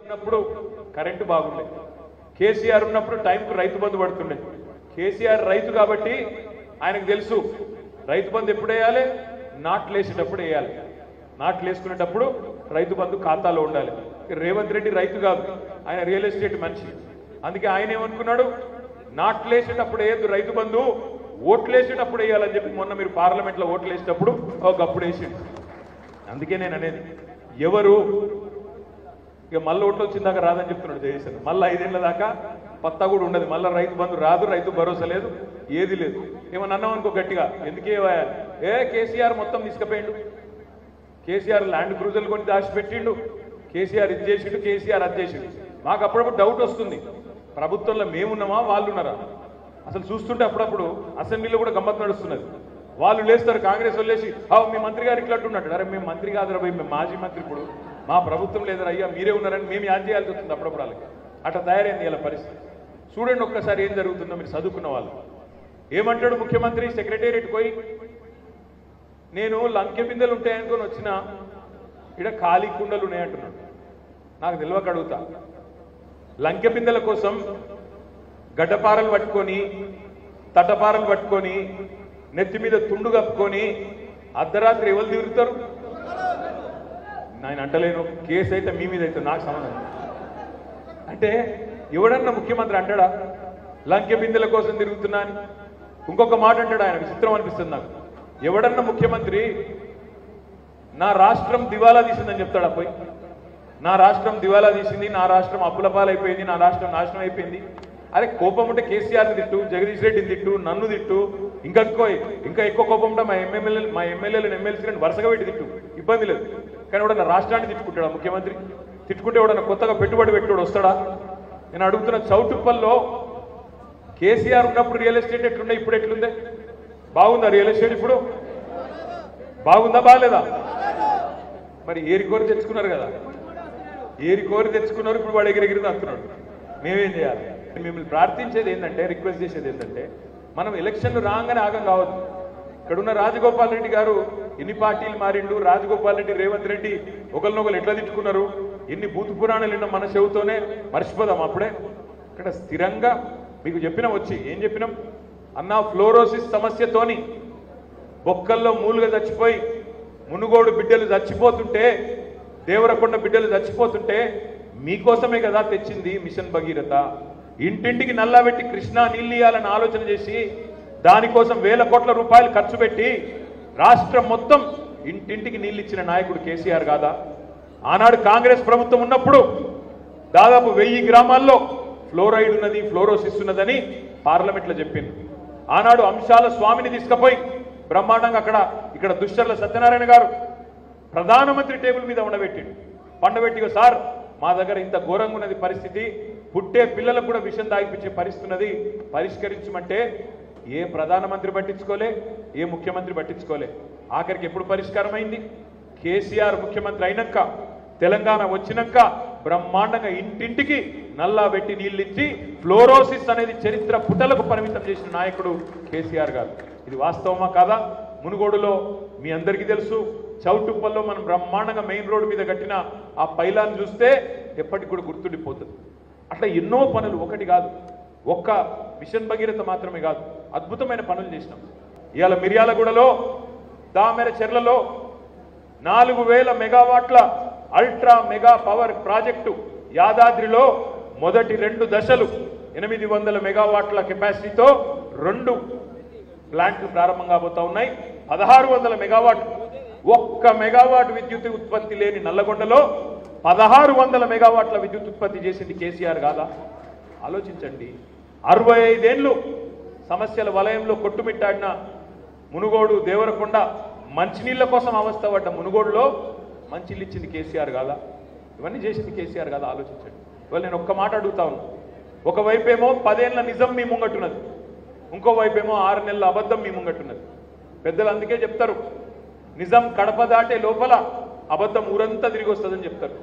ఉన్నప్పుడు కరెంటు బాగుండే, కేసీఆర్ ఉన్నప్పుడు టైంకు రైతు బంధు పడుతుండే. కేసీఆర్ రైతు కాబట్టి ఆయనకు తెలుసు రైతు బంధు ఎప్పుడు వేయాలి, నాట్లు వేసేటప్పుడు వేయాలి. నాట్లు వేసుకునేటప్పుడు రైతు బంధు ఖాతాలో ఉండాలి. రేవంత్ రెడ్డి రైతు కాదు, ఆయన రియల్ ఎస్టేట్ మనిషి. అందుకే ఆయన ఏమనుకున్నాడు, నాట్లు వేసేటప్పుడు వేయద్దు రైతు బంధు, ఓట్లు వేసేటప్పుడు వేయాలని చెప్పి మొన్న మీరు పార్లమెంట్లో ఓట్లు వేసేటప్పుడు ఒకప్పుడు వేసిండు. అందుకే నేను అనేది, ఎవరు ఇక మళ్ళీ ఓట్లు వచ్చిందాకా రాదని చెప్తున్నాడు జగదీశ్వర్. మళ్ళీ 5 ఏళ్ల దాకా పత్తా కూడా ఉండదు, మళ్ళీ రైతు బంధు రాదు, రైతు భరోసా లేదు, ఏది లేదు. ఏమన్నా అన్నాం అనుకో గట్టిగా, ఎందుకే కేసీఆర్ మొత్తం తీసుకుపోయిండు, కేసీఆర్ ల్యాండ్ క్రూజర్లు కొని దాచిపెట్టిండు, కేసీఆర్ ఇది చేసిండు, కేసీఆర్ అది చేసిండు. మాకు అప్పుడప్పుడు డౌట్ వస్తుంది, ప్రభుత్వంలో మేమున్నామా వాళ్ళు ఉన్నారా? అసలు చూస్తుంటే అప్పుడప్పుడు అసెంబ్లీలో కూడా గమ్మత్తు నడుస్తున్నది. వాళ్ళు లేస్తారు, కాంగ్రెస్ వాళ్ళు లేచి మీ మంత్రి గారు ఇట్లాంటున్నట్టు. అరే మేము మంత్రి కాదురా భయ్, మేము మాజీ మంత్రి, ఇప్పుడు మా ప్రభుత్వం లేదరా అయ్యా, మీరే ఉన్నారని మేము యాడ్ చేయాల్సి వస్తుంది అప్పుడప్పుడు. వాళ్ళకి అట్లా తయారైంది ఇలా పరిస్థితి. చూడండి ఒక్కసారి ఏం జరుగుతుందో, మీరు చదువుకున్న వాళ్ళు. ఏమంటాడు ముఖ్యమంత్రి సెక్రటేరియట్ పోయి, నేను లంకె బిందెలు ఉంటాయనుకొని వచ్చిన ఇక్కడ ఖాళీ కుండలు ఉన్నాయంటున్నాడు. నాకు తెలియక అడుగుతా, లంకె బిందెల కోసం గడ్డపారలు పట్టుకొని, తటపారలు పట్టుకొని, నెత్తి మీద తుండు కప్పుకొని అర్ధరాత్రి ఎవరు తిరుగుతారు? నేను అంటలేను, కేసు అయితే మీ మీద అయితే నాకు సంబంధం. అంటే ఎవడన్నా ముఖ్యమంత్రి అంటాడా లంకె బిందెల కోసం తిరుగుతున్నా అని? ఇంకొక మాట అంటాడు ఆయన, విచిత్రం అనిపిస్తుంది నాకు. ఎవడన్నా ముఖ్యమంత్రి నా రాష్ట్రం దివాలా తీసిందని చెప్తాడా? పోయి నా రాష్ట్రం దివాలా తీసింది, నా రాష్ట్రం అప్పుల పాలైపోయింది, నా రాష్ట్రం నాశనం అయిపోయింది. అరే కోపం ఉంటే కేసీఆర్ని తిట్టు, జగదీష్ రెడ్డిని తిట్టు, నన్ను తిట్టు, ఇంకా ఎక్కువ కోపం ఉంటే మా ఎమ్మెల్యేలను ఎమ్మెల్సీలను వరుసగా పెట్టి తిట్టు, ఇబ్బంది లేదు. కానీ ఎవడన్నా రాష్ట్రాన్ని తిట్టుకుంటాడా ముఖ్యమంత్రి? తిట్టుకుంటే ఎవడన్నా కొత్తగా పెట్టుబడి పెట్టుబడి వస్తాడా? నేను అడుగుతున్న, చౌటుప్పల్లో కేసీఆర్ ఉన్నప్పుడు రియల్ ఎస్టేట్ ఎట్లుండే, ఇప్పుడు ఎట్లుందే? బాగుందా రియల్ ఎస్టేట్? ఇప్పుడు బాగుందా బాగాలేదా? మరి ఏరికోరి తెచ్చుకున్నారు కదా, ఏరికోరి తెచ్చుకున్నారు, ఇప్పుడు వాడు ఎగిరెగిరి అంటున్నాడు. మేమేం చేయాలి? మిమ్మల్ని ప్రార్థించేది ఏంటంటే, రిక్వెస్ట్ చేసేది ఏంటంటే, మనం ఎలక్షన్లు రాగానే ఆగం కావద్దు. ఇక్కడున్న రాజగోపాల్ రెడ్డి గారు ఎన్ని పార్టీలు మారిండు, రాజగోపాల్ రెడ్డి రేవంత్ రెడ్డి ఒకరినొకరు ఎట్లా తిట్టుకున్నారు, ఎన్ని బూతు పురాణాలు విన్నాం మన చెవుతోనే, మర్చిపోదాం. అప్పుడే ఇక్కడ స్థిరంగా మీకు చెప్పినాం, వచ్చి ఏం చెప్పినాం అన్నా, ఫ్లోరోసిస్ సమస్యతోని బొక్కల్లో మూలుగా చచ్చిపోయి మునుగోడు బిడ్డలు చచ్చిపోతుంటే, దేవరకొండ బిడ్డలు చచ్చిపోతుంటే మీకోసమే కదా తెచ్చింది మిషన్ భగీరథ. ఇంటింటికి నల్లాబెట్టి కృష్ణా నీళ్ళు ఇయ్యాలని ఆలోచన చేసి దానికోసం వేల కోట్ల రూపాయలు ఖర్చు పెట్టి రాష్ట్రం మొత్తం ఇంటింటికి నీళ్ళు ఇచ్చిన నాయకుడు కేసీఆర్ కాదా? ఆనాడు కాంగ్రెస్ ప్రభుత్వం ఉన్నప్పుడు దాదాపు 1000 గ్రామాల్లో ఫ్లోరైడ్ ఉన్నది, ఫ్లోరోసిస్ ఉన్నదని పార్లమెంట్లో చెప్పింది. ఆనాడు అంశాల స్వామిని తీసుకుపోయి బ్రహ్మాండంగా ఇక్కడ దుశ్చర్ల సత్యనారాయణ గారు ప్రధానమంత్రి టేబుల్ మీద పండబెట్టి సార్ మా దగ్గర ఇంత ఘోరంగా ఉన్నది పరిస్థితి, పుట్టే పిల్లలకు కూడా విషం తాగిపించే పరిస్థితి ఉన్నది, పరిష్కరించమంటే ఏ ప్రధానమంత్రి పట్టించుకోలే, ఏ ముఖ్యమంత్రి పట్టించుకోలే. ఆఖరికి ఎప్పుడు పరిష్కారం అయింది? కేసీఆర్ ముఖ్యమంత్రి అయినాక, తెలంగాణ వచ్చినాక బ్రహ్మాండంగా ఇంటింటికి నల్లా పెట్టి నీళ్ళిచ్చి ఫ్లోరోసిస్ అనేది చరిత్ర పుటలకు పరిమితం చేసిన నాయకుడు కేసీఆర్ గారు. ఇది వాస్తవమా కాదా? మునుగోడులో మీ అందరికీ తెలుసు, చౌటుప్పల్లో మనం బ్రహ్మాండంగా మెయిన్ రోడ్డు మీద కట్టిన ఆ పైలాన్ని చూస్తే ఎప్పటికి కూడా గుర్తుండిపోతుంది. అట్లా ఎన్నో పనులు, ఒకటి కాదు, ఒక్క మిషన్ భగీరథ మాత్రమే కాదు, అద్భుతమైన పనులు చేసినాం. ఇవాళ మిర్యాలగూడలో దామెర చెర్లలో 4000 మెగావాట్ల అల్ట్రా మెగా పవర్ ప్రాజెక్టు, యాదాద్రిలో మొదటి 2 దశలు 800 మెగావాట్ల కెపాసిటీతో 2 ప్లాంట్లు ప్రారంభం కాబోతా ఉన్నాయి. 1600 మెగావాట్లు, 1 మెగావాట్ విద్యుత్ ఉత్పత్తి లేని నల్లగొండలో 1600 మెగావాట్ల విద్యుత్ ఉత్పత్తి చేసింది కేసీఆర్ కాదా? ఆలోచించండి. 65 ఏళ్ళు సమస్యల వలయంలో కొట్టుమిట్టాడిన మునుగోడు, దేవరకొండ, మంచినీళ్ళ కోసం అవస్థ పడ్డ మునుగోడులో మంచినీళ్ళు ఇచ్చింది కేసీఆర్ కాదా? ఇవన్నీ చేసింది కేసీఆర్ కాదా? ఆలోచించండి. ఇవాళ నేను ఒక్క మాట అడుగుతా ఉన్నా, ఒకవైపేమో 10 ఏళ్ల నిజం మీ ముంగట్టున్నది, ఇంకోవైపేమో 6 నెలల అబద్ధం మీ ముంగట్టున్నది. పెద్దలు అందుకే చెప్తారు, నిజం కడప దాటే లోపల అబద్ధం ఊరంతా తిరిగి వస్తుందని చెప్తారు.